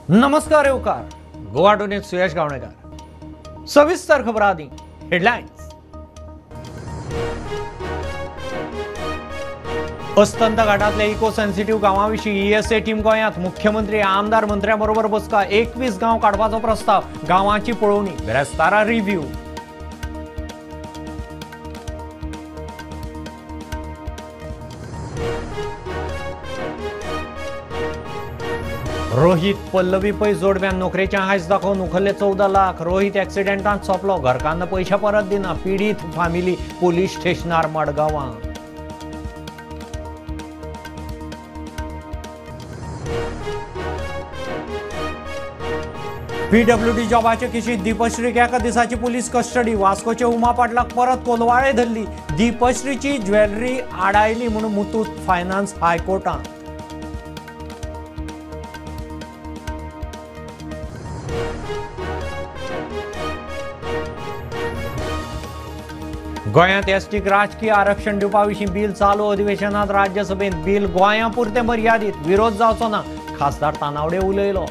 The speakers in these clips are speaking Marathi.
नमस्कार येवकार गोवा टुडेंत सुयश गावणेकार सविस्तर खबर आदी हेडलायन्स। अस्तंत घाटातल्या इको सेन्सिटिव्ह गावांविशीं ईएसए टीम गोंयांत मुख्यमंत्री आमदार मंत्र्यांबरोबर बसका 21 गांव काडपाचो प्रस्ताव गावांची पळोवणी बेरेस्तारा रिव्ह्यू। रोहित पल्लवी पै जोडप्यान नोकरेचें हायस दाखोवन उखल्ले 14 लाख। रोहित एक्सिडेंटांत सोंपलो, घरकान्न पयशे परत दिना। पीडित फामिली पुलीस स्टेशनार मडगांवां। पीडब्ल्यूडी जॉबाचे किशीत दीपश्रीक एका दिसाची पुलीस कस्टडी। वास्कोचे उमा पाटलाक परत कोलवाळे धरली। दीपश्रीची ज्वेलरी आडायली म्हणून मुथूट फायनान्स हायकोर्टात। गोंयांत एसटीक राजकीय आरक्षण दिवपा विशीं बील चालू अधिवेशनात राज्यसभेत बील गोंयां पुरते मर्यादीत, विरोध जावचो ना, खासदार तानावडे उलयलो।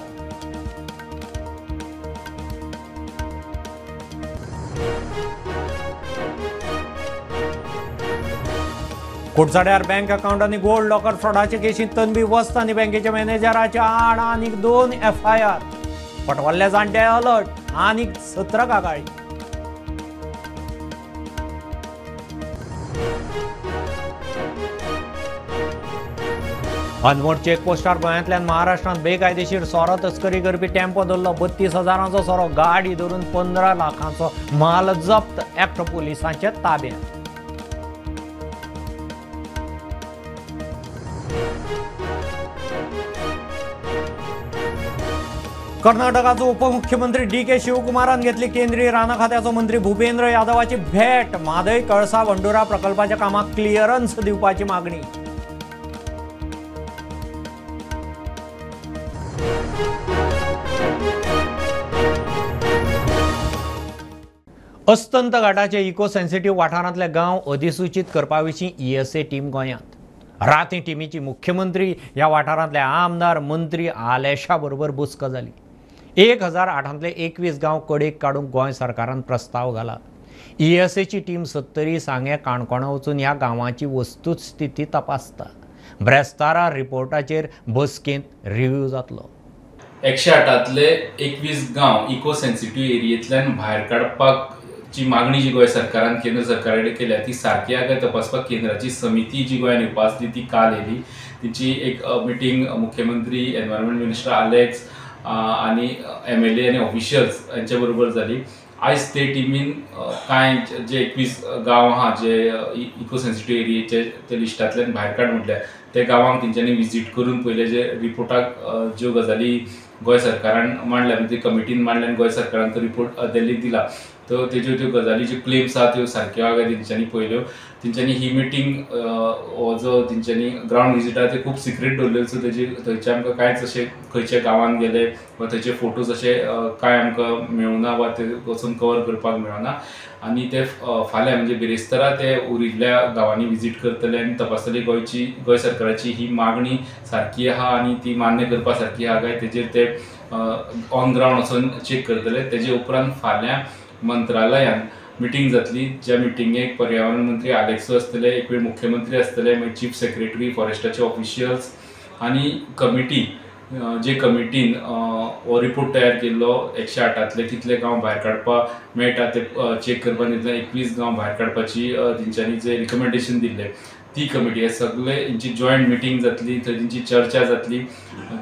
कुडचड्यार बँक अकाउंट आनी गोल्ड लॉकर फ्रॉडाचे केशींत तन्वी वस्त आनी बँकेच्या मॅनेजराच्या आड आनीक 2 FIR। पटवल्ल्या जाणटे अलर्ट, आनीक 17 कागाळी। अनमोड चेकपोस्टार गोंयांतल्यान महाराष्ट्रांत बेकायदेशीर सोरो तस्करी करपी टेम्पो धरलो। 32,000चो सोरो गाडी धरून 15 लाखांचो माल जप्त, एकटो पुलिसांच्या ताब्यांत। कर्नाटकाचो उपमुख्यमंत्री DK शिवकुमारान घेतली केंद्रीय रान खात्याचो मंत्री भूपेंद्र यादवाची भेट। म्हादय कळसा बंडुरा प्रकल्पाच्या कामाक क्लिअरन्स दिवपाची मागणी। अस्तंत घाटाचे इको सेन्सिटिव्ह वाठारांतले गांव अधिसूचित करपा विशीं ईएसए टीम गोंयांत। राती टिमीची मुख्यमंत्री ह्या वाठारांतले आमदार मंत्री आलेशा बरोबर बसका जाली। 1008 21 गांव कडेक काडूंक गोंय सरकारान प्रस्ताव घाला। ईएसएची टीम 70 सांगे काणकोणा वचून ह्या गांवांची वस्तुस्थिती तपासता। ब्रेस्तारा रिपोर्टाचेर बसकेंत रिव्ह्यू जातलो। 108 21 गांव इको सेन्सिटिव्ह एरियेंतल्यान भायर काडपाची मागणी जी गोंय सरकारान केंद्र सरकारा कडेन केल्या ती सारकी आहा काय तपासपाक केंद्राची समिती जी गोंयान येवपाक ती काल येयली। तिची एक मिटींग मुख्यमंत्री एनवायरमेंट मिनिस्टर आलेक्स आनी MLA आनी ऑफिशियल्स यांच्या बरोबर जाली। आयज ते टिमीन कांय जे 21 गांव आहा जे इको सेन्सिटिव्ह एरियेचे ते लिस्टांतल्यान भायर काड म्हटल्या ते गांवांक तेंच्यांनी विजीट करून पयले जे रिपोर्टाक ज्यो गजाली गोंय सरकारान मांडल्या म्हणजे कमिटीन मांडल्या आनी गोंय सरकारान तो रिपोर्ट दिल्लीक दिला तो तेज्यो त्यो गजाली ज्यो क्लेम्स आहा त्यो सारक्यो आहा काय तेंच्यांनी पयल्यो। तेंच्यांनी ही मिटींग हो जो तेंच्यांनी ग्राउंड विजीट आहा ते खूब सिक्रेट दवरलेले सो तेजे थंयचे आमकां कांयच अशें खंयच्या गांवांत गेले वा थंयचे फोटोज अशे कांय आमकां मेळूना वा ते वचून कवर करपाक मेळना। आनी ते फाल्यां म्हणजे बिरेस्तारा ते उरिल्ल्या गांवांनी विजीट करतले आनी तपासतले गोंय सरकाराची ही मागणी सारकी आहा आनी ती मान्य करपा सारकी आहा काय तेजेर ते ऑन ग्राउंड वचून चेक करतले। तेजे उपरांत फाल्यां मंत्रालयान मिटींग जातली ज्या मिटींगेक पर्यावरण मंत्री आलेक्सो आसतले, एक वेळ मुख्यमंत्री आसतले, मागीर चीफ सेक्रेटरी फॉरेस्टाचे ऑफिशियल्स आनी कमिटी जे कमिटीन हो रिपोर्ट तयार केल्लो 108 कितले गांव भायर काडपाक मेळटा ते चेक करपाक दितले। 21 गांव भायर काडपाची तेंच्यांनी जे रिकमेंडेशन दिल्ले ती कमिटी हे सगळे हेंची जॉयंट मिटींग जातली, थंय तेंची चर्चा जातली।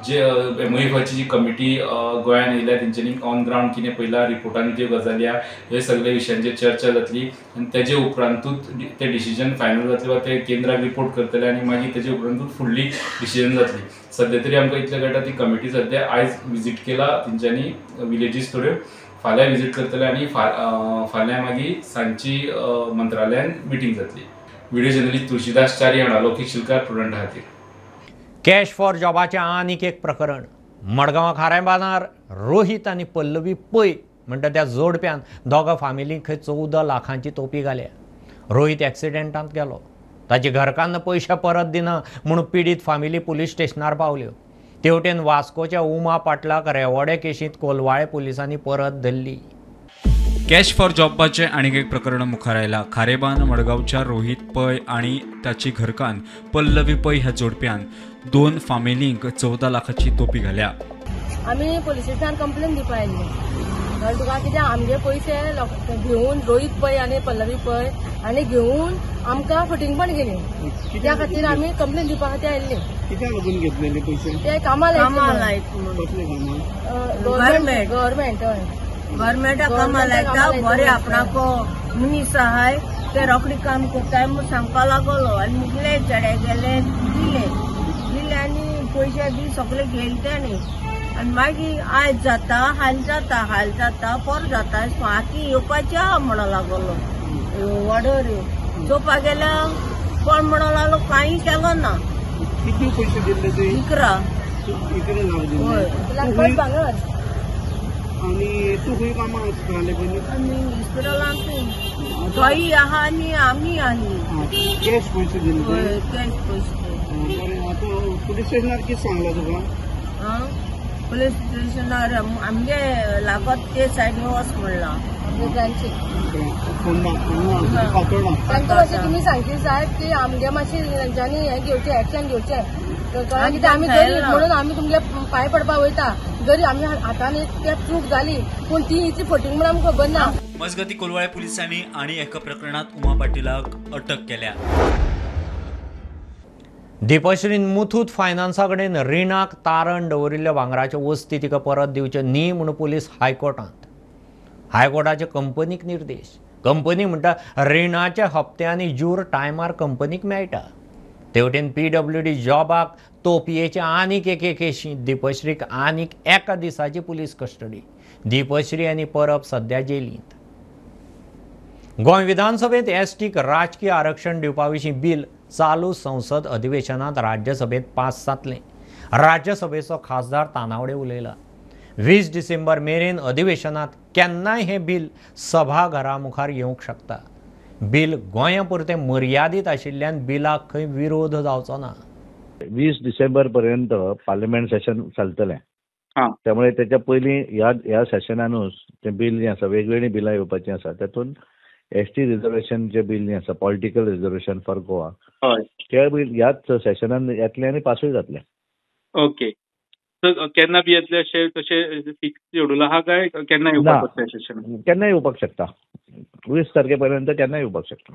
जे MOEFची जी कमिटी गोंयान येयल्या तेंच्यांनी ऑन ग्राउंड कितें पयला रिपोर्टांनी ज्यो गजाली आहा हे सगळे विशयांचेर चर्चा जातली आनी तेजे उपरांतूच ते डिसिजन फायनल जातले वा ते केंद्राक रिपोर्ट करतले आनी मागीर तेजे उपरांतूच फुडली डिसिजन जातली। सद्या तरी आमकां इतलें कळटा ती कमिटी सद्या आयज विजीट केला तेंच्यांनी विलेजीस थोड्यो, फाल्यां विजीट करतले आनी फाल्यां मागीर सांजची मंत्रालयान मिटींग जातली। व्हिडिओ जर्नलिस्ट तुळशीदास च्यारी हांगा लोकीश शिलकार प्रुडंट खातीर। कॅश फॉर जॉबाचें आनीक एक प्रकरण। मडगांवां खारेबांदार रोहित आनी पल्लवी पै म्हणटा त्या जोडप्यान दोगा फामिलींक खंय 14 लाखांची तोपी घाल्या। रोहित एक्सिडेंटांत गेलो, ताची घरकान्न पयशे परत दिना म्हणून पीडित फामिली पुलीस स्टेशनार पावल्यो। तेवटेन वास्कोच्या उमा पाटलाक रेवोडे केशींत कोलवाळे पुलिसांनी परत धरली. कॅश फॉर जॉबाचे आणीक एक प्रकरण मुखार आयला. खारेबान मडगांवच्या रोहित पै आणि ताची घरकान पल्लवी पै ह्या जोडप्यान 2 फामिलींक 14 लाखाची तोपी घाल्या. आम्ही पोलीस स्टेशनार कंप्लेन दिवपा आयिल्ली. कारण तुका कित्याक आमगे पयशे घेवन रोहित पै आनी पल्लवी पै आनी घेवन आमकां फटिंगपण केली. त्या खातीर आमी कंप्लेन दिवपा खातीर आयिल्ली. कित्याक लागून घेतलेले पयशे? ते कामां कसले कामां? गव्हर्मेंट गव्हर्मेंटा कामां लायता. बरे आपणाको मनीस आहाय ते रोखडी काम करताय म्हूण सांगपा लागलो आनी मुगले चेडे गेले दिले आनी पयशे बी सगळे घेतले ताणी. आनी मागीर आयज जाता हाल जाता पर जाता आती येवपाची आहा म्हणो लागलो. ऑर्डर चोवपा गेल्यार कोण म्हणो लागलो कांय केलो ना. किती पयशे दिले ते? 11 लाख दिले. आणि तू खंय कामां वचताले पयलीं? आमी हॉस्पिटलांत थंय आहा आनी आमी आनी कॅश पयशे दिले ते? कॅश पयशे. बरें, आतां पुलीस स्टेशनार कितें सांगलां तुका? पुलीस स्टेशनार आमगे लागत ते सायडीन वच म्हणला. तांकां मातशें तुमी सांगची साहेब की आमगे मातशें तेंच्यांनी हें घेवचें एक्शन घेवचें. कित्याक आमी गरीब म्हणून आमी तुमगे पांय पडपा वयता. जरी आमी हातान एक तें चूक जाली पूण ती हिची फटींग म्हणून आमकां खबर ना. मजगती कोलवाळे पुलिसांनी आनी एका प्रकरणात उमा पाटीलाक अटक केल्या. दिपश्रीन मुथूत फायनान्सा कडेन रिणाक तारण दवरिल्ल्या भांगराच्यो वस्ती तिका परत दिवच्यो न्ही म्हणून पुलीस हायकोर्टांत. हायकोर्टाचे कंपनीक निर्देश. कंपनी म्हणटा रिणाच्या हप्त्यांनी जूर टायमार कंपनीक मेळटा. तेवटेन PWD जॉबाक तोपयेचे आनीक एके केशींत दिपश्रीक आनीक एका दिसाची पुलीस कस्टडी. दिपश्री आनी परब सध्या जेलींत. गोंय विधानसभेत एसटीक राजकीय आरक्षण दिवपा विशीं बिल चालू संसद अधिवेशनात राज्यसभेत पास जातलें. राज्यसभेचो खासदार तानावडे उलयला. 20 डिसेंबर मेरेन अधिवेशनात केन्नाय हें बिल सभाघरा मुखार येवंक शकता. बिल गोंया पुरतें मर्यादीत आशिल्ल्यान बिलाक खंय विरोध जावचो ना. 20 डिसेंबर पर्यंत पार्लिमेंट सेशन चलतलें. त्यामुळे त्याच्या पयलीं ह्या सेशनानूच तें बिल जें आसा वेगवेगळी बिलां येवपाचीं आसा. तातूंत एसटी रिजर्वेशन जे बिल जें आसा पॉलिटिकल रिजर्वेशन फॉर गोवा ते बिल ह्याच सेशनान येतलें आनी पासूय जातलें. ओके. केन्ना बी येतले अशें तशें फिक्स शेड्यूल आहा काय केन्ना येवपाक शकता? केन्ना येवपाक शकता. 20 तारखेपर्यंत केन्ना येवपाक शकता.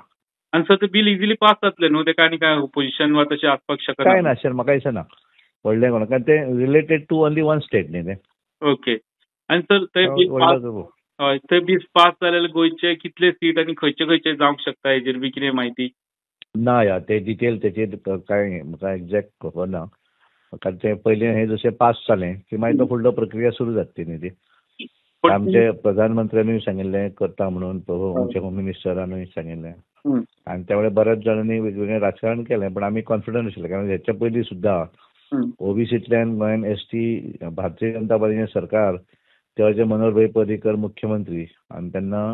आनी सर ते बिल इजिली पास जातलें न्हू? तेका आनी काय ओपोजिशन वा तशें आसपाक शकना? काय ना सर, म्हाका दिसना व्हडलें कोण, कारण तें related to only one state न्ही तें. ओके. आनी सर ते बिल पास जाल्यार गोंयचे कितले सीट आनी खंयचे खंयचे जावंक शकता हेजेर बी कितें म्हायती? ना या ते डिटेल तेचेर काय म्हाका एक्झॅक्ट खबर ना. कारण ते पयलीं हे जशें पास जालें की मागीर तो फुडलो प्रक्रिया सुरू जातली न्ही ती. आमचे प्रधानमंत्र्यांनी सांगिल्लें करता म्हणून, आमच्या होम मिनिस्टरानूय सांगिल्लें. आनी त्या वेळार बऱ्याच जाणांनी वेगवेगळें राजकारण केलें पण आमी कॉन्फिडंट आशिल्ले. कारण हेच्या पयलीं सुद्दां ओबीसींतल्यान गोंयान एसटी भारतीय जनता पार्टीचें सरकार तेव्हा जे मनोहर पर्रीकर मुख्यमंत्री आणि त्यांना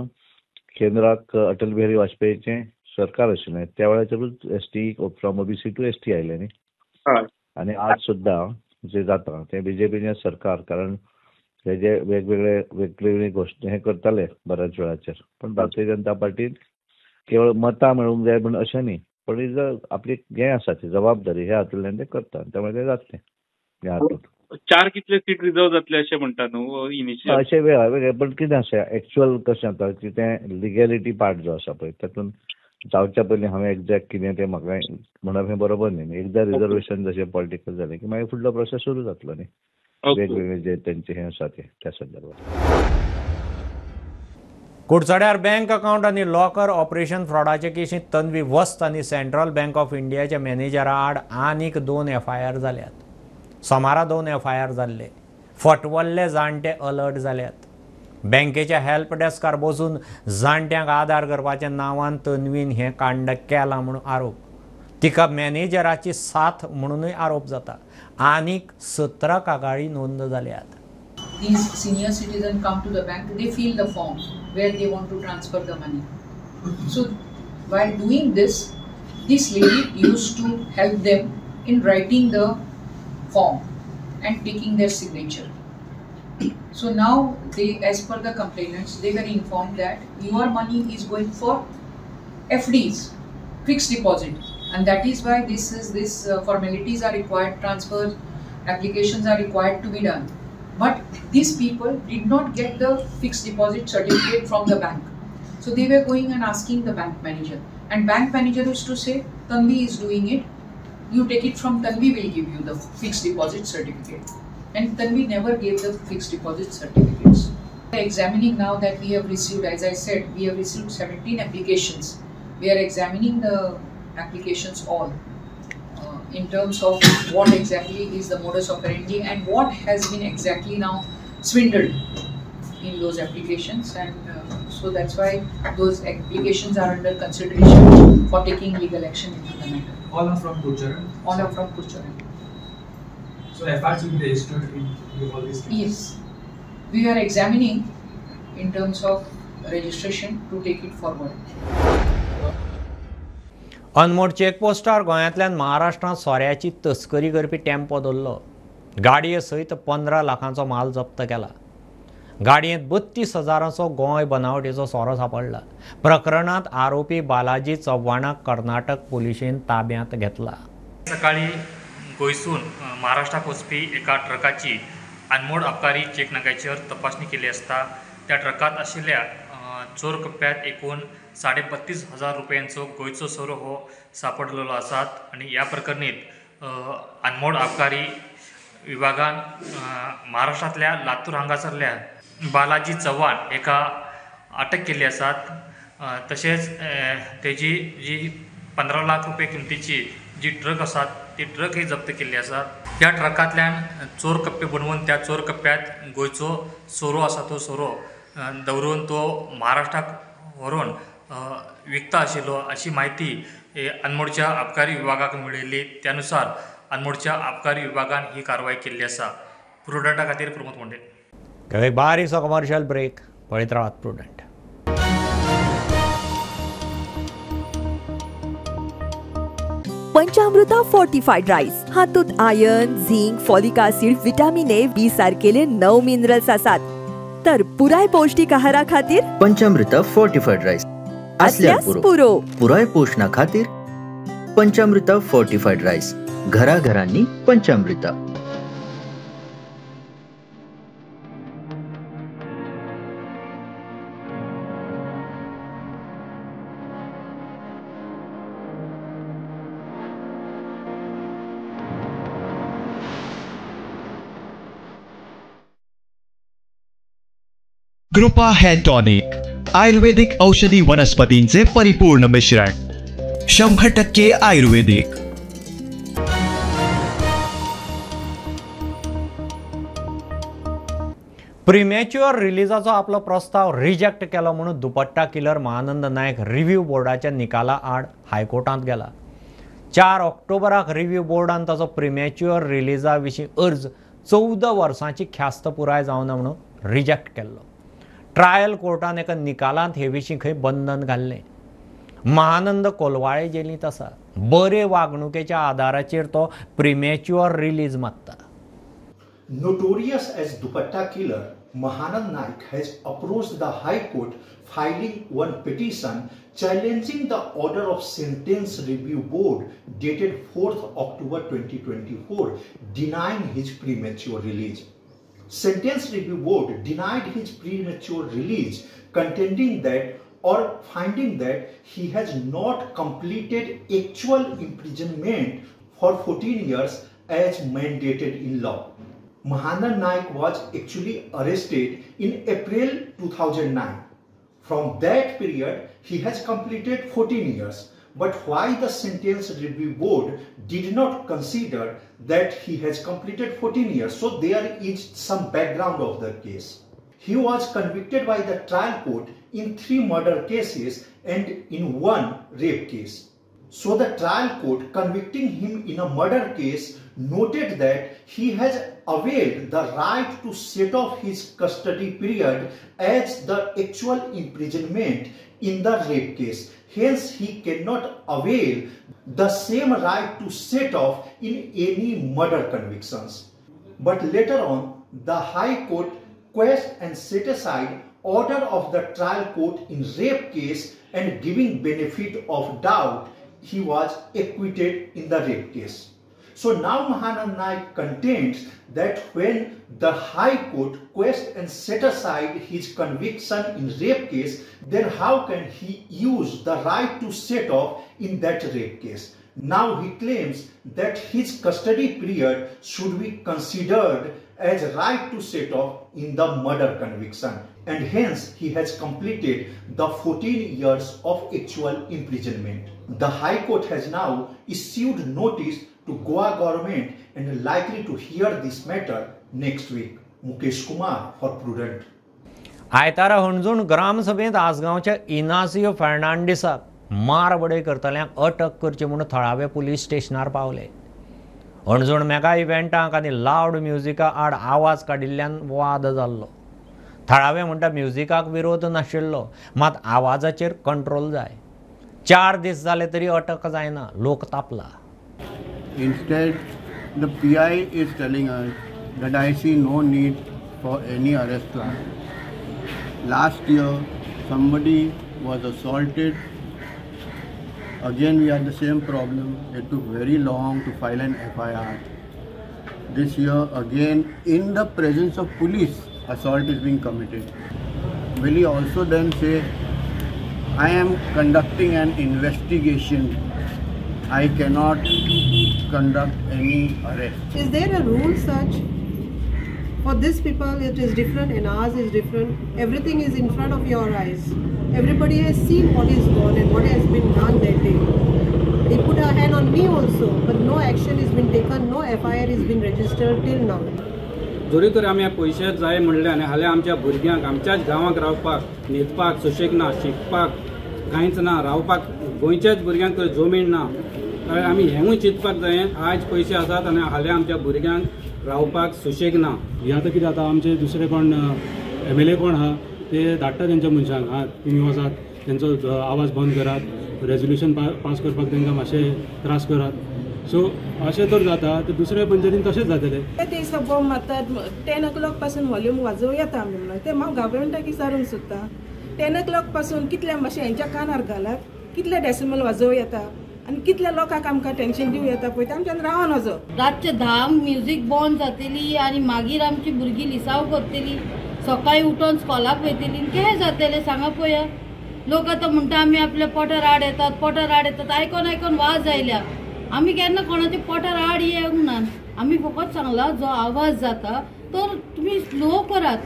केंद्रात अटल बिहारी वाजपेयीचे सरकार आशिल्लें. त्या वेळाचेरूच ST from OBC to ST आयले न्ही. आणि आज सुद्धा जे जाता ते बीजेपीचे सरकार, कारण हे जे वेगवेगळी गोष्टी हे करताले बऱ्याच वेळाचेर, पण भारतीय जनता पार्टीन केवळ मतां मेळूंक जाय म्हण अशें न्ही, पण आपली हें आसा ती जबाबदारी हे हातूंतल्यान ते करता. त्यामुळे ते जातलें हे हातूंत. 4 कितले सीट रिझर्व जातले अशें म्हणटा न्हू इनिशियल? अशें वेगळे, पण कितें आसा एक्चुअल कशें जाता की तें लिगॅलिटी पार्ट जो आसा पळय तातूंत जावच्या पयलीं हांवें एक्झॅक्ट कितें तें म्हाका म्हणप हें बरोबर न्ही. एकदां रिजर्वेशन जशें पॉलिटिकल जालें की मागीर फुडलो प्रोसेस सुरू जातलो न्ही. वेगवेगळे जे तेंचे हें आसा ते त्या संदर्भात. कुडचड्यार बँक अकाउंट आनी लॉकर ऑपरेशन फ्रॉडाचे केशींत तन्वी वस्त आनी सेंट्रल बँक ऑफ इंडियाच्या मॅनेजरा आड आनीक 2 FIR जाल्यात. सोमारा 2 FIR जाल्ले. फटवल्ले जाणटे अलर्ट जाल्यात. बँकेच्या हेल्प डेस्कार बसून जाणट्यांक आदार करपाच्या नांवान तन्वीन हें कांड केलां म्हणून आरोप. तिका मॅनेजराची साथ म्हणूनय आरोप जाता. आनीक 17 कागाळी नोंद जाल्यात. These senior citizens come to the bank, they fill the form where they want to transfer the money. So while doing this lady used to help them in writing the form, and taking their signature. So now they, as per the complainants, they were informed that your money is going for FDs, fixed deposit, and that is why this formalities are required, transfer applications are required to be done. But these people did not get the fixed deposit certificate from the bank. So they were going and asking the bank manager, and bank manager used to say, Tanvi is doing it, you take it from Tanvi, will give you the fixed deposit certificate. And Tanvi never gave the fixed deposit certificates. We are examining now that we have received, as I said, we have received 17 applications. We are examining the applications all in terms of what exactly is the modus operandi and what has been exactly now swindled in those applications, and so that's why those applications are under consideration for taking legal action into the matter. All are from Gurjaran? All are from Gurjaran. So FIRs will be registered in all these cases? Yes. We are examining in terms of registration to take it forward. Anmod चेकपोस्टार गोंयांतल्यान महाराष्ट्रांत सोऱ्याची तस्करी करपी टेम्पो दवरलो. गाडये सयत 15 लाखांचो माल जप्त केला. गाडयेंत 32,000चो गोंय बनावटीचो सोरो सापडला. प्रकरणात आरोपी बालाजी चव्हाणाक कर्नाटक पुलिशेन ताब्यांत घेतला. सकाळी गोंयसून महाराष्ट्राक वचपी एका ट्रकाची अनमोड आबकारी चेक नाक्याचेर तपासणी केली असता त्या ट्रकात आशिल्ल्या चोर कप्प्यात एकूण 32,500 रुपयांचो गोंयचो सोरो हो सापडलेलो आसात. आणि या प्रकरणीत अनमोड आबकारी विभागान महाराष्ट्रातल्या लातूर हांगासरल्या बालाजी चव्हाण एका अटक केली आसात. तशेंच तेजी जी 15 लाख रुपये किमतीची जी ट्रक आसात ती ट्रक ही जप्त केल्ली आसा. ह्या ट्रकांतल्यान चोर कप्पे बनवून त्या चोर कप्प्यात गोंयचो सोरो आसा तो सोरो दवरून तो महाराष्ट्राक व्हरून विकता आशिल्लो अशी माहिती अनमोडच्या आबकारी विभागाक मेळिल्ली. त्यानुसार अनमोडच्या आबकारी विभागान ही कारवाई केल्ली आसा. प्रुडंटा खातीर प्रमोद मोंडे. एक बारीकसो कमर्शियल ब्रेक. पळयत रावात प्रुडंट. पंचामृता फोर्टिफाईड राईस हातूंत iron, zinc, folic acid, vitamin A, B सारकेले 9 मिनरल्स आसात. तर पुराय पौष्टिक आहारा खातीर पंचामृता फोर्टिफाईड राईस असल्यास पुरो पुराय पोषणा खातीर पंचामृता फोर्टिफाईड राईस. घराघरांनी पंचामृता. कृपा हेअर टॉनिक आयुर्वेदिक औषधी वनस्पतींचे परिपूर्ण मिश्रण 100% आयुर्वेदिक. प्रिमॅच्युअर रिलीजाचो आपलो प्रस्ताव रिजेक्ट केलो म्हणून दुपट्टा किलर महानंद नायक रिव्ह्यू बोर्डाच्या निकाला आड हायकोर्टांत गेला. 4 ऑक्टोबराक रिव्ह्यू बोर्डान ताचो प्रिमॅच्युअर रिलीजा विशीं अर्ज 14 वर्सांची ख्यास्त पुराय जावना म्हणून रिजेक्ट केल्लो. ट्रायल कोर्टान एका निकालांत हे विशीं खंय बंधन घाल्लें. महानंद कोलवाळे जेलींत आसा. बरे वागणुकेच्या आदाराचेर तो प्रिमॅच्युअर रिलीज मागता. Notorious as Dupatta Killer, Mahanand Naik has approached the High Court filing one petition challenging the order of Sentence Review Board dated 4th October 2024 denying his premature release. Sentence Review Board denied his premature release, contending that or finding that he has not completed actual imprisonment for 14 years as mandated in law. Mahanand Naik was actually arrested in April 2009. From that period, he has completed 14 years. But why the Sentence Review Board did not consider that he has completed 14 years? So there is some background of the case. He was convicted by the trial court in 3 murder cases and in 1 rape case. So the trial court convicting him in a murder case noted that he has availed the right to set off his custody period as the actual imprisonment in the rape case. Hence, he cannot avail the same right to set off in any murder convictions. but later on the High Court quashed and set aside order of the trial court in rape case, and giving benefit of doubt, he was acquitted in the rape case. So now Mahanand Naik contends that when the High Court quashed and set aside his conviction in rape case, then how can he use the right to set off in that rape case? Now he claims that his custody period should be considered as right to set off in the murder conviction, and hence he has completed the 14 years of actual imprisonment. The High Court has now issued notice to Goa government and likely to hear this matter next week. Mukesh Kumar for Prudent. आयतारा हणजूण ग्रामसभेत आसगांवच्या इनासियो फर्नांडिसाक मारबडय करतल्यांक अटक करची म्हूण थळावे पुलीस स्टेशनार पावले. हणजूण मेगा इव्हेंटाक आनी लावड म्युजिका आड आवाज काडिल्ल्यान वाद जाल्लो. थळावे म्हणटा म्युजिकाक विरोध नाशिल्लो, मात आवाजाचेर कंट्रोल जाय. 4 दीस जाले तरी अटक जायना, लोक तापला. Instead, the PI is telling us that I see no need for any arrest warrant. Last year, somebody was assaulted. Again, we had the same problem. It took very long to file an FIR. This year, again, in the presence of police, assault is being committed. Will he also then say, I am conducting an investigation, I cannot conduct any arrest? Is there a rule such? For these people it is different and ours is different. Everything is in front of your eyes. Everybody has seen what is gone and what has been done that day. They put a hand on me also, but no action has been taken, no FIR has been registered till now. जरी तर आमी पयशे जाय म्हणले आनी हाल्या आमच्या भुरग्यांक आमच्याच गांवांत रावपाक, न्हिदपाक सुशेग ना, शिकपाक कांयच ना, रावपाक गोंयच्याच भुरग्यांक जमीन ना. आमी हेंवूय चिंतपाक जाय, आज पयशे आसात आनी हाल्या आमच्या भुरग्यांक रावपाक सुशेग ना. हे आतां कितें जाता, आमचे दुसरे कोण MLA कोण आहा ते धाडटा तेंच्या मनशांक, हा तुमी वचात तेंचो आवाज बंद करात, रेजोल्युशन पास करपाक तांकां मातशे त्रास करात. सो अशें तर जाता, तर दुसऱ्या पंचायतीन तशेंच जातलें. ते सबब मारतात 10 o'clock पासून व्हॉल्यूम वाजोव येता आमी म्हणून ते हांव गव्हर्मेंटाक विचारूंक सोदता. 10 o'clock पासून कितल्या मातशें हेंच्या कानार घालात, कितले डेसिमल वाजोव येता आनी कितल्या लोकांक आमकां टेन्शन दिवं येता पळय ते आमच्यान रावन वचो. रातचे 10 म्युजीक बंद जातली आनी मागीर आमची भुरगीं लिसाव करतली, सकाळी उठून स्कॉलाक वयतली, कितें जातलें सांगा पळया. लोक आतां म्हणटा आमी आपल्या पोटार आड येतात, पोटार आड येतात, आयकोन आयकोन वाज आयल्या. आमी केन्ना कोणाच्या पोटार आड येवंक ना. आमी फकत सांगला जो आवाज जाता तो तुमी स्लो करात.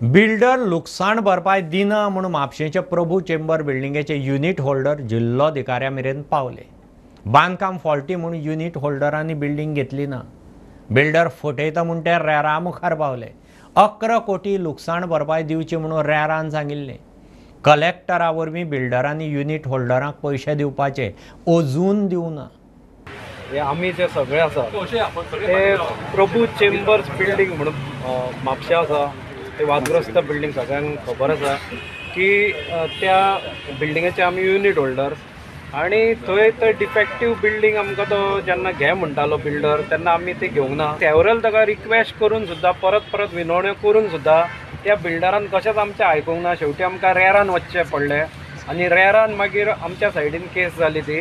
बिल्डर लुकसाण भरपाय दिना म्हणून म्हापशेंचे प्रभू चेंबर बिल्डिंगेचे युनिट होल्डर जिल्लोधिकाऱ्या मेरेन पावले. बांदकाम फॉल्टी म्हणून युनिट होल्डरांनी बिल्डिंग घेतली ना. बिल्डर फटयता म्हूण ते रेरा मुखार पावले. 11 कोटी लुकसाण भरपाय दिवची म्हणून रेरान सांगिल्लें. कलेक्टरा वरवीं बिल्डरांनी युनिट होल्डरांक पयशे दिवपाचे अजून दिवना. आमी जे सगळे आसा ते प्रभू चेंबर्स बिल्डींग म्हणून म्हापशा आसा, ते वादग्रस्त बिल्डींग सगळ्यांक खबर आसा की त्या बिल्डिंगेचे आमी युनिट होल्डर्स. आणि थंय तर डिफेक्टीव बिल्डींग आमकां तो जेन्ना घे म्हणटालो बिल्डर तेन्ना आमी ते घेवंक ना. सेवरल ताका रिक्वेस्ट करून सुद्दां परत परत विनवण्यो करून सुद्दां त्या बिल्डरान कशेंच आमचें आयकूंक ना. शेवटी आमकां रेरान वचचें पडलें आनी रेरान मागीर आमच्या सायडीन केस जाली ती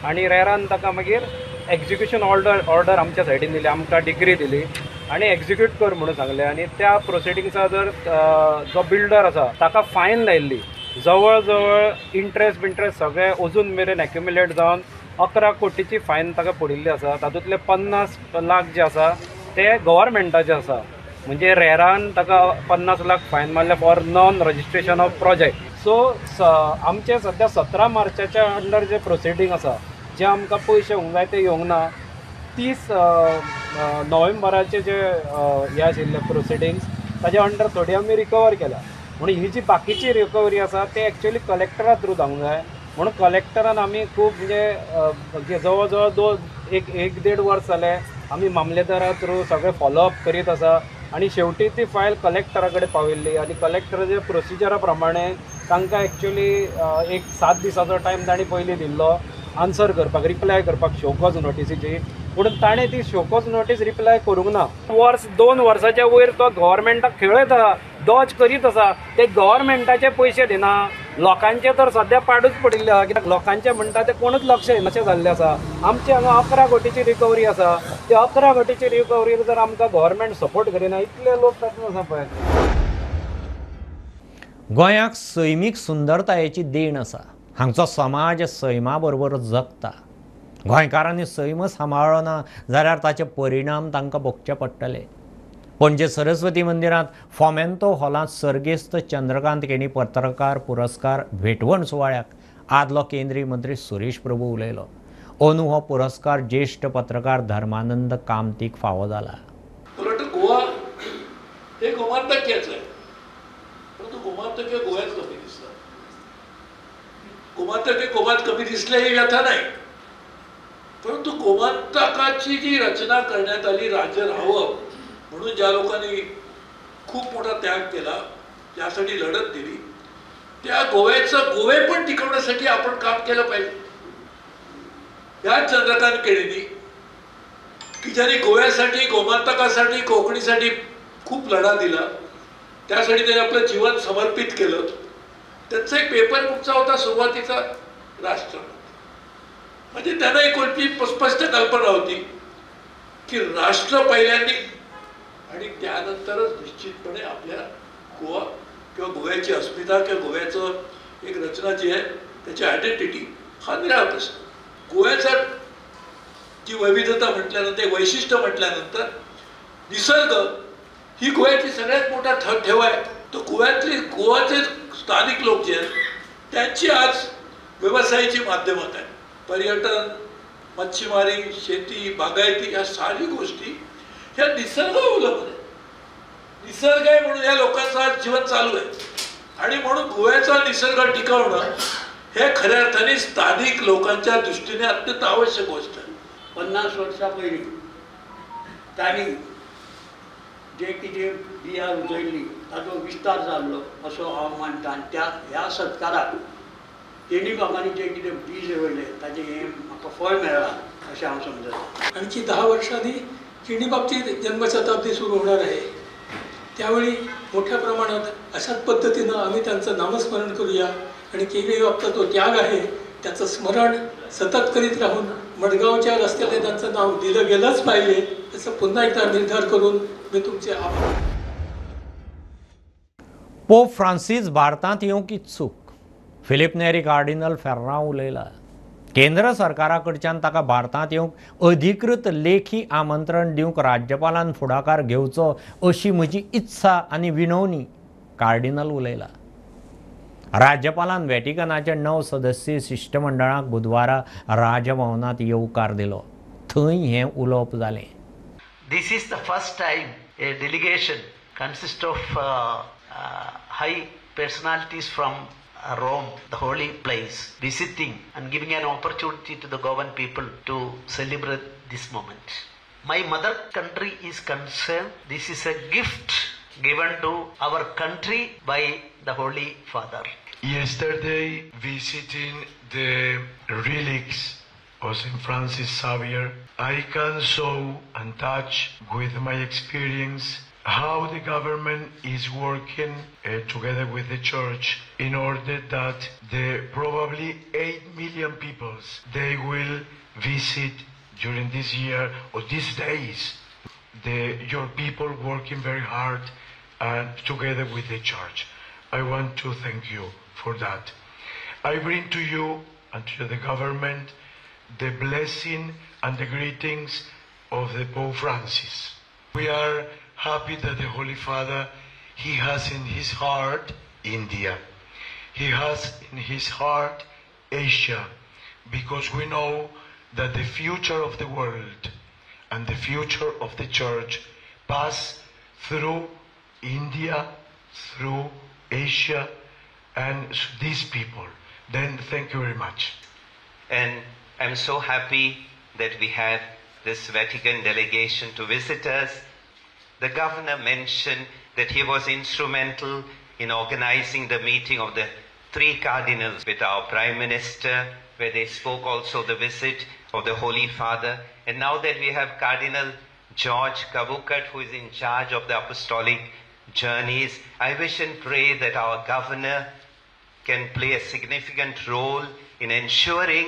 आनी रेरान ताका मागीर एक्झिक्युशन ऑर्डर आमच्या सायडीन दिली, आमकां डिग्री दिली आनी एक्झिक्यूट कर म्हणून सांगलें. आनी त्या प्रोसिडिंग्सा जर जो बिल्डर आसा ताका फायन लायिल्ली जवळ जवळ इंट्रस्ट सगळे अजून मेरेन एक्युमुलेट जावन 11 कोटीची फायन ताका पडिल्ली आसा. तातूंतले 50 लाख जे आसा ते गव्हर्मेंटाचे आसा. म्हणजे रेरान ताका 50 लाख फायन मारले for non registration of project. So आमचे सध्या 17 मार्चाच्या अंडर जे प्रोसिडींग आसा जे आमकां पयशे येवंक जाय ते येवंक ना. 30 नोव्हेंबराचे जे हे आशिल्ले प्रोसिडिंग्स ताजे अंडर थोडी आमी रिकवर केल्या. म्हणून ही जी बाकीची रिकवरी आसा ते एक्चुअली कलेक्टरा थ्रू जावंक जाय. म्हणून कलेक्टरान आमी खूब म्हणजे जवळ जवळ 1-1.5 वर्स जाले आमी मामलेदारा थ्रू सगळे फॉलोअप करीत आसा आनी शेवटी ती फायल कलेक्टरा कडेन पाविल्ली आनी कलेक्टराचे प्रोसिजरा प्रमाणे तांकां एक्चुअली एक 7 दिसाचो टायम तांणी पयलीं दिल्लो आन्सर करपाक, रिप्लाय करपाक शोकॉज नोटिसीची. पूण ताणें ती शोकोज नोटीस रिप्लाय करूंक ना. वर्स 2 वर्साच्या वयर तो गव्हर्मेंटाक खेळत आसा, डॉज करीत आसा. ते गव्हर्मेंटाचे पयशे दिना, लोकांचे तर सध्या पाडूच पडिल्ले आसा. कित्याक लोकांचे म्हणटा ते कोणूच लक्ष अशें जाल्लें आसा. आमची हांगा 11 कोटीची रिकवरी आसा. ते 11 कोटीची रिकवरी जर आमकां गव्हर्मेंट सपोर्ट करिना, इतले लोक तातूंत आसा पळय. गोंयाक सैमीक सुंदरतायेची देण आसा. हांगचो समाज सैमा बरोबर जगता. गोंयकारांनी सैम सांबाळ्ळो ना जाल्यार ताचे परिणाम तांकां भोगचे पडटले. पणजे सरस्वती मंदिरांत फोमेंतो हॉलांत सर्गेस्त चंद्रकांत केणी पत्रकार पुरस्कार भेटवण सुवाळ्याक आदलो केंद्रीय मंत्री सुरेश प्रभू उलयलो. अंदू हो पुरस्कार ज्येश्ठ पत्रकार धर्मानंद कामतीक फावो जाला. गोवा हे गोमांतक्याच आहे, परंतु गोमांतक्य गोव्यात कमी दिसतात. गोमांतक्य गोव्यात कमी दिसले ही व्यथा नाही, परंतु गोमांतकाची जी रचना करण्यात आली, राज्य राहावं म्हणून ज्या लोकांनी खूप मोठा त्याग केला, त्यासाठी लढत दिली, त्या गोव्याचं गोवे पण टिकवण्यासाठी आपण काम केलं पाहिजे. या चंद्रकांत केळींनी की ज्यांनी गोव्यासाठी, गोमांतकासाठी, कोकणीसाठी खूप लढा दिला, त्यासाठी त्यांनी आपलं जीवन समर्पित केलं. त्यांचा एक पेपर कुठचा होता सुरुवातीचा, राष्ट्र. म्हणजे त्यांना एक कोणती स्पष्ट कल्पना होती की राष्ट्र पहिल्यांनी आणि त्यानंतरच निश्चितपणे आपल्या गोवा किंवा गोव्याची अस्मिता किंवा गोव्याचं एक रचना जी आहे त्याची आयडेंटिटी हा निराळत असतो. गोव्याचा जी वैविधता म्हटल्यानंतर, वैशिष्ट्य म्हटल्यानंतर निसर्ग ही गोव्याची सगळ्यात मोठा ठेवा आहे. तो गोव्याचे स्थानिक लोक जे आहेत त्यांची आज व्यवसायाची माध्यमात आहे. पर्यटन, मच्छीमारी, शेती, बागायती या सारी गोष्टी ह्या निसर्ग अवलंबून आहे. निसर्ग आहे म्हणून या लोकांचं आज जीवन चालू आहे. आणि म्हणून गोव्याचा निसर्ग टिकवणं हे खऱ्या अर्थाने स्थानिक लोकांच्या दृष्टीने अत्यंत आवश्यक गोष्ट आहे. 50 वर्सां पयलीं तांणी जे कितें बियां रुजयल्ली ताचो विस्तार जाल्लो असो हांव मानता. आनी ह्या सत्काराक तेणी बाबांनी जे कितें बीज रोयले ताचें हें म्हाका फळ मेळ्ळां अशें हांव समजता. आणखी 10 वर्षांनी केणी बाबतीत जन्मशताब्दी सुरू होणार आहे. त्यावेळी मोठ्या प्रमाणात अशाच पद्धतीनं आम्ही त्यांचं नामस्मरण करूया आणि केणी बाबतीत तो त्याग आहे त्याचं स्मरण सतत करीत राहून मडगावच्या रस्त्याला त्यांचं नाव दिलं गेलंच पाहिजे असं पुन्हा एकदा निर्धार करून मी तुमचे आभार. पोप फ्रांसीस भारतांत येवंक इत्सूक. फिलिप नेरी कार्डिनल फेर्रांव उलयला. केंद्र सरकारा कडच्यान ताका भारतांत येवंक अधिकृत लेखी आमंत्रण दिवंक राज्यपालान फुडाकार घेवचो अशी म्हजी इत्सा आनी विनवणी कार्डिनल उलयला. राज्यपालान व्हॅटिकनाच्या 9 सदस्यीय शिष्टमंडळाक बुधवारा राजभवनात येवकार दिलो. थंय हें उलोवप जालें. This is the first time a delegation consists of high personalities from Rome, the holy place, visiting and giving an opportunity to the Goan people to celebrate this moment. My mother country is concerned. This is a gift given to our country by the Holy Father. Yesterday, visiting the relics of St. Francis Xavier, I can show and touch with my experience how the government is working together with the church in order that the probably 8 million peoples they will visit during this year or these days. Your people working very hard and together with the church. I want to thank you for that. I bring to you and to the government the blessing and the greetings of the Pope Francis. We are happy that the Holy Father, he has in his heart India. He has in his heart Asia, because we know that the future of the world and the future of the church pass through India, through Asia, and these people. Then thank you very much. And I'm so happy that we have this Vatican delegation to visit us. The governor mentioned that he was instrumental in organizing the meeting of the 3 cardinals with our Prime Minister, where they spoke also the visit of the Holy Father. And now that we have Cardinal George Kavukat, who is in charge of the apostolic journeys, I wish and pray that our governor can play a significant role in ensuring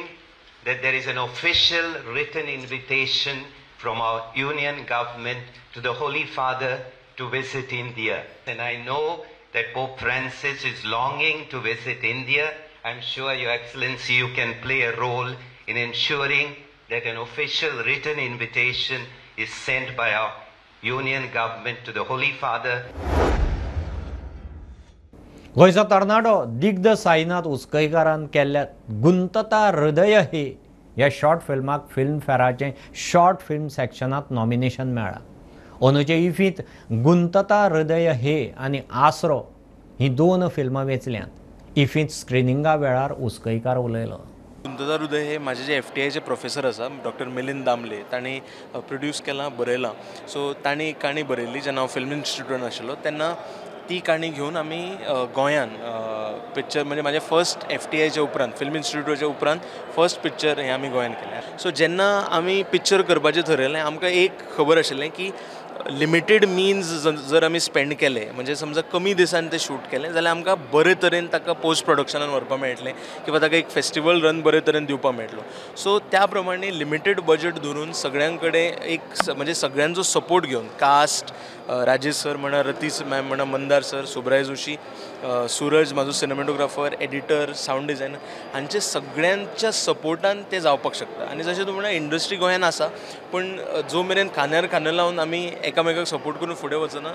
that there is an official written invitation from our union government to the Holy Father to visit India. And I know that Pope Francis is longing to visit India. I'm sure, Your Excellency, you can play a role in ensuring that an official written invitation is sent by our union government to the Holy Father. गोंयचो तरणाटो दिग्ध साईनाथ उसकयकारान केल्ल्या गुंतता हृदय हे ह्या शॉर्ट फिल्माक फिल्मफेअराचें शॉर्ट फिल्म सेक्शनांत नॉमिनेशन मेळ्ळां. अंदूचे इफींत गुंतता हृदय हे आनी आसरो ही 2 फिल्मां वेंचल्यांत. इफींत स्क्रिनिंगा वेळार उसकयकार उलयलो. गुंतता हृदय हे माझे जे FTIचे प्रोफेसर आसा डॉक्टर मिलिंद दामले तांणी प्रोड्यूस केलां, बरयलां. सो तांणी काणी बरयल्ली जेन्ना हांव फिल्म इन्स्टिट्यूटान आशिल्लो तेन्ना ती काणी घेवन आमी गोंयान पिक्चर म्हणजे माझे फर्स्ट FTIचे उपरांत फिल्म इन्स्टिट्यूटाच्या उपरांत फर्स्ट पिक्चर हें आमी गोंयान केलें. सो जेन्ना आमी पिक्चर करपाचें ठरयलें आमकां एक खबर आशिल्लें की लिमिटेड मिन्स जर आमी स्पेंड केले म्हणजे समजा कमी दिसान तें शूट केलें जाल्यार आमकां बरे तरेन ताका पोस्ट प्रोडक्शनान व्हरपाक मेळटलें किंवा ताका एक फेस्टिवल रन बरे तरेन दिवपाक मेळटलो. सो त्या प्रमाणे लिमिटेड बजेट धरून सगळ्यां कडेन एक म्हणजे सगळ्यांचो सपोर्ट घेवन कास्ट राजेश सर म्हणा, रतीश मॅम म्हणा, मंदार सर, सुब्राय जोशी, सूरज म्हाजो सिनेमॅटोग्राफर, एडिटर, सावंड डिझायनर हांचे सगळ्यांच्या सपोर्टान तें जावपाक शकता. आनी जशें तूं म्हणा इंडस्ट्री गोंयान आसा पण जो मेरेन खांद्यार खांदो लावन आमी एकामेकाक सपोर्ट करून फुडें वचना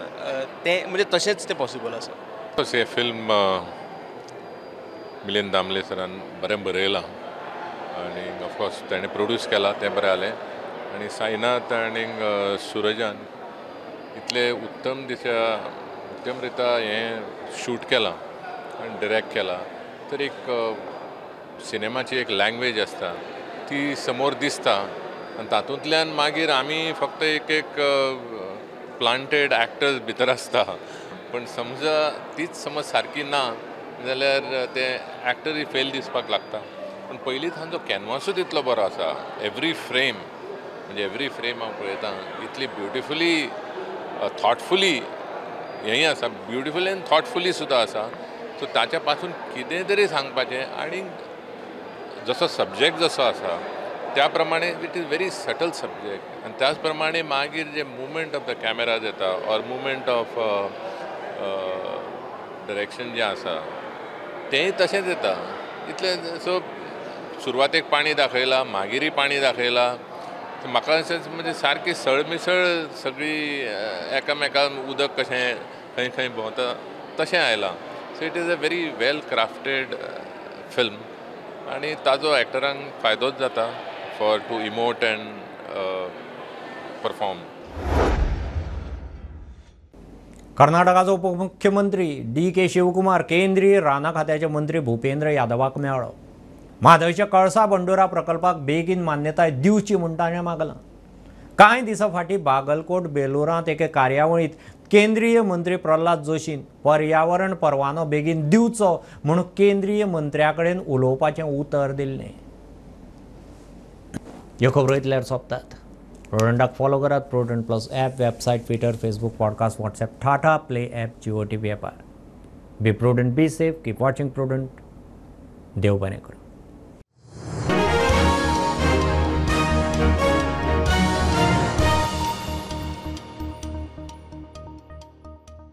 तें म्हणजे तशेंच तें पॉसिबल आसा. हे फिल्म मिलिंद दामले सरान बरें बरयलां आनी ऑफकोर्स ताणें प्रोड्यूस केलां तें बरें जालें. आनी साईनाथ आनी सुरजान इतले उत्तम रित्या हें शूट केलां आनी डिरेक्ट केलां तर एक सिनेमाची एक लँग्वेज आसता ती समोर दिसता आनी तातूंतल्यान मागीर आमी फक्त एक प्लांटेड एक्टर्स भितर आसता पण समजा तीच समज सारकी ना जाल्यार ते एक्टरूय फेल दिसपाक लागता. पण पयलीं तांचो कॅनवासूच इतलो बरो आसा. एवरी फ्रेम हांव पळयतां इतली ब्युटिफुली थॉटफुली हेंय आसा, ब्युटिफुली आनी थॉटफुली सुद्दां आसा. सो ताच्या पासून कितें तरी सांगपाचें आनी जसो सब्जेक्ट जसो आसा त्या प्रमाणे it is very subtle subject आनी त्याच प्रमाणे मागीर जे मुवमेंट ऑफ द कॅमेरा जाता ऑर मुवमेंट ऑफ डायरेक्शन जें आसा तेंय तशेंच येता. इतलें सो सुरवातेक पाणी दाखयलां मागीरय पाणी दाखयलां. म्हाका अशें म्हणजे सारकी सळमिसळ सगळी एकामेकान उदक कशें खंय खंय भोंवता तशें आयलां. So it is a very well crafted film आनी ताजो एक्टरांक फायदोच जाता for to emote and perform. कर्नाटकाचो उपमुख्यमंत्री DK शिवकुमार केंद्रीय राना खात्याचे मंत्री भुपेंद्र यादवाक मेळ्ळो. म्हादयच्या कळसा बंडोरा प्रकल्पाक बेगीन मान्यताय दिवची म्हूण ताणें मागलां. कांय दिसां फाटीं बागलकोट बेलुरांत एके कार्यावळींत केंद्रीय मंत्री प्रल्हाद जोशीन पर्यावरण परवानो बेगीन दिवचो म्हूण केंद्रीय मंत्र्या कडेन उलोवपाचें उतर दिल्लें. ह्यो खबरो इतल्यार सोंपतात. प्रुडंटाक फॉलो करात. Prudent plus app, website, Twitter, Facebook, podcast, WhatsApp, Tata Play app, Jio TV ॲपार. Be Prudent, be safe, keep watching Prudent. देव बरें करूं.